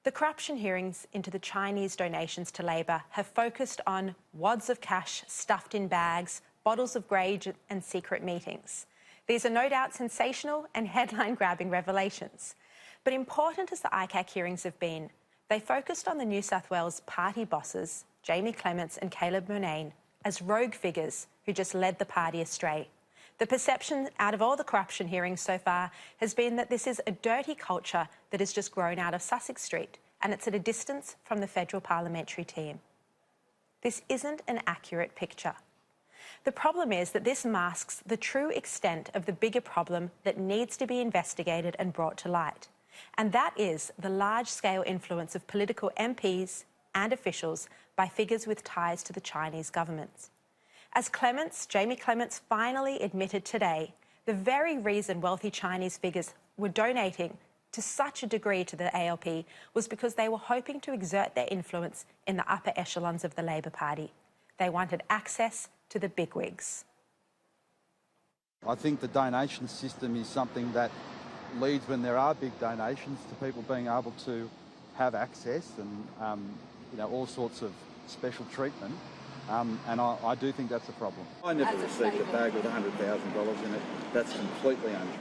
The corruption hearings into the Chinese donations to Labor have focused on wads of cash stuffed in bags, bottles of grey and secret meetings. These are no doubt sensational and headline-grabbing revelations. But important as the ICAC hearings have been, they focused on the New South Wales party bosses, Jamie Clements and Caleb Murnane, as rogue figures who just led the party astray. The perception out of all the corruption hearings so far has been that this is a dirty culture that has just grown out of Sussex Street, and it's at a distance from the federal parliamentary team. This isn't an accurate picture. The problem is that this masks the true extent of the bigger problem that needs to be investigated and brought to light, and that is the large-scale influence of political MPs and officials by figures with ties to the Chinese government. As Jamie Clements finally admitted today, the very reason wealthy Chinese figures were donating to such a degree to the ALP was because they were hoping to exert their influence in the upper echelons of the Labor Party. They wanted access to the bigwigs. I think the donation system is something that leads, when there are big donations, to people being able to have access and all sorts of special treatment. And I do think that's a problem. I never received a bag with $100,000 in it. That's completely untrue.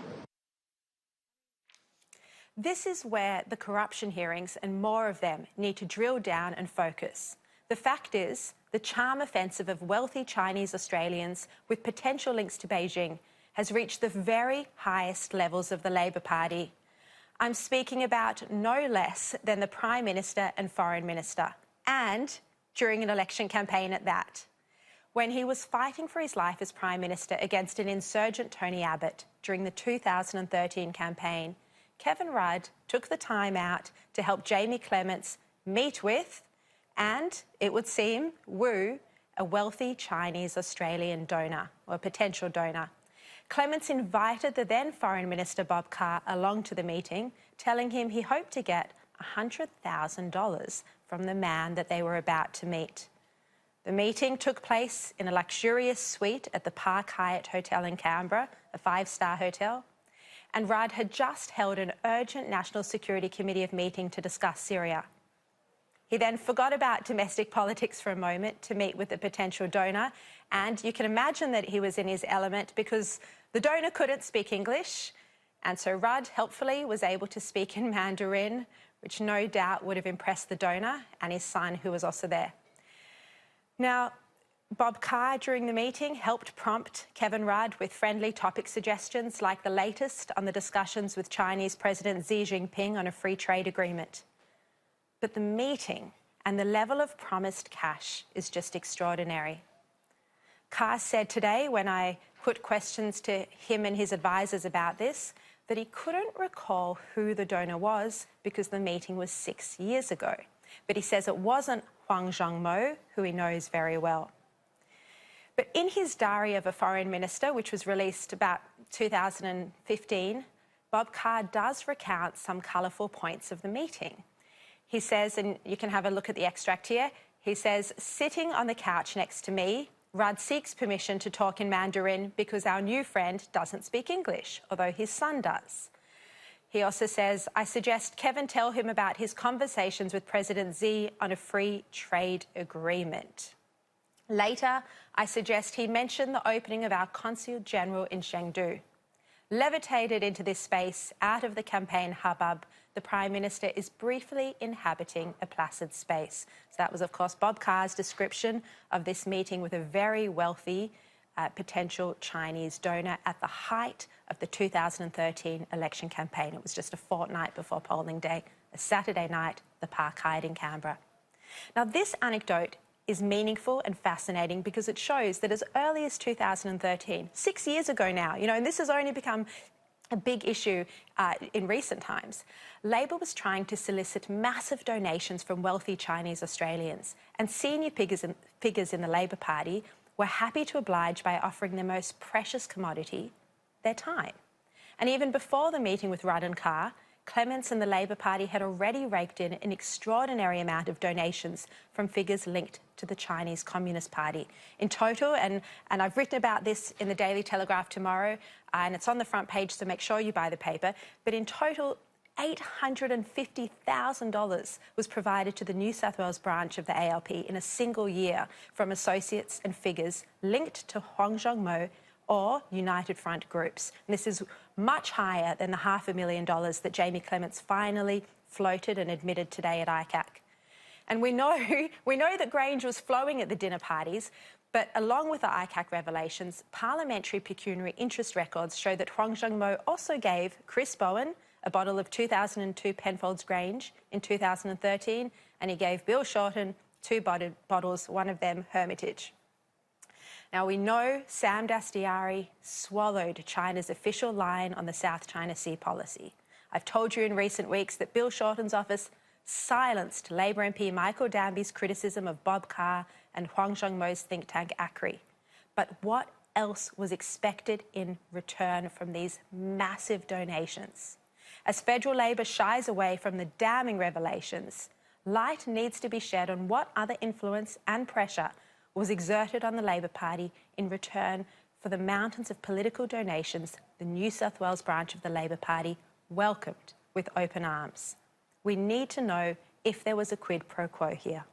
This is where the corruption hearings and more of them need to drill down and focus. The fact is, the charm offensive of wealthy Chinese Australians with potential links to Beijing has reached the very highest levels of the Labor Party. I'm speaking about no less than the Prime Minister and Foreign Minister, and during an election campaign at that. When he was fighting for his life as Prime Minister against an insurgent Tony Abbott during the 2013 campaign, Kevin Rudd took the time out to help Jamie Clements meet with, and, it would seem, woo, a wealthy Chinese Australian donor, or potential donor. Clements invited the then Foreign Minister Bob Carr along to the meeting, telling him he hoped to get $100,000 from the man that they were about to meet. The meeting took place in a luxurious suite at the Park Hyatt Hotel in Canberra, a 5-star hotel, and Rudd had just held an urgent National Security Committee meeting to discuss Syria. He then forgot about domestic politics for a moment to meet with the potential donor, and you can imagine that he was in his element because the donor couldn't speak English, and so Rudd helpfully was able to speak in Mandarin, which no doubt would have impressed the donor and his son, who was also there. Now, Bob Carr, during the meeting, helped prompt Kevin Rudd with friendly topic suggestions like the latest on the discussions with Chinese President Xi Jinping on a free trade agreement. But the meeting and the level of promised cash is just extraordinary. Carr said today, when I put questions to him and his advisors about this, that he couldn't recall who the donor was because the meeting was 6 years ago. But he says it wasn't Huang Zhongmo, who he knows very well. But in his Diary of a Foreign Minister, which was released about 2015, Bob Carr does recount some colourful points of the meeting. He says, and you can have a look at the extract here, he says, "Sitting on the couch next to me, Rudd seeks permission to talk in Mandarin because our new friend doesn't speak English, although his son does." He also says, "I suggest Kevin tell him about his conversations with President Xi on a free trade agreement. Later, I suggest he mention the opening of our Consul General in Chengdu." Levitated into this space, out of the campaign hubbub, the Prime Minister is briefly inhabiting a placid space. So that was, of course, Bob Carr's description of this meeting with a very wealthy potential Chinese donor at the height of the 2013 election campaign. It was just a fortnight before polling day, a Saturday night, the Park Hyatt in Canberra. Now, this anecdote is meaningful and fascinating because it shows that as early as 2013, 6 years ago now, and this has only become a big issue in recent times, Labor was trying to solicit massive donations from wealthy Chinese Australians, and senior figures in the Labor Party were happy to oblige by offering their most precious commodity, their time. And even before the meeting with Rudd and Carr, Clements and the Labor Party had already raked in an extraordinary amount of donations from figures linked to the Chinese Communist Party. In total, and I've written about this in the Daily Telegraph tomorrow, and it's on the front page, so make sure you buy the paper, but in total, $850,000 was provided to the New South Wales branch of the ALP in a single year from associates and figures linked to Huang Zhongmo or United Front groups. And this is much higher than the $500,000 that Jamie Clements finally floated and admitted today at ICAC. And we know that Grange was flowing at the dinner parties, but along with the ICAC revelations, parliamentary pecuniary interest records show that Huang Zhongmo also gave Chris Bowen a bottle of 2002 Penfolds Grange in 2013, and he gave Bill Shorten 2 bottles, one of them Hermitage. Now, we know Sam Dastyari swallowed China's official line on the South China Sea policy. I've told you in recent weeks that Bill Shorten's office silenced Labor MP Michael Danby's criticism of Bob Carr and Huang Zhongmo's think tank ACRI. But what else was expected in return from these massive donations? As federal Labor shies away from the damning revelations, light needs to be shed on what other influence and pressure was exerted on the Labor Party in return for the mountains of political donations the New South Wales branch of the Labor Party welcomed with open arms. We need to know if there was a quid pro quo here.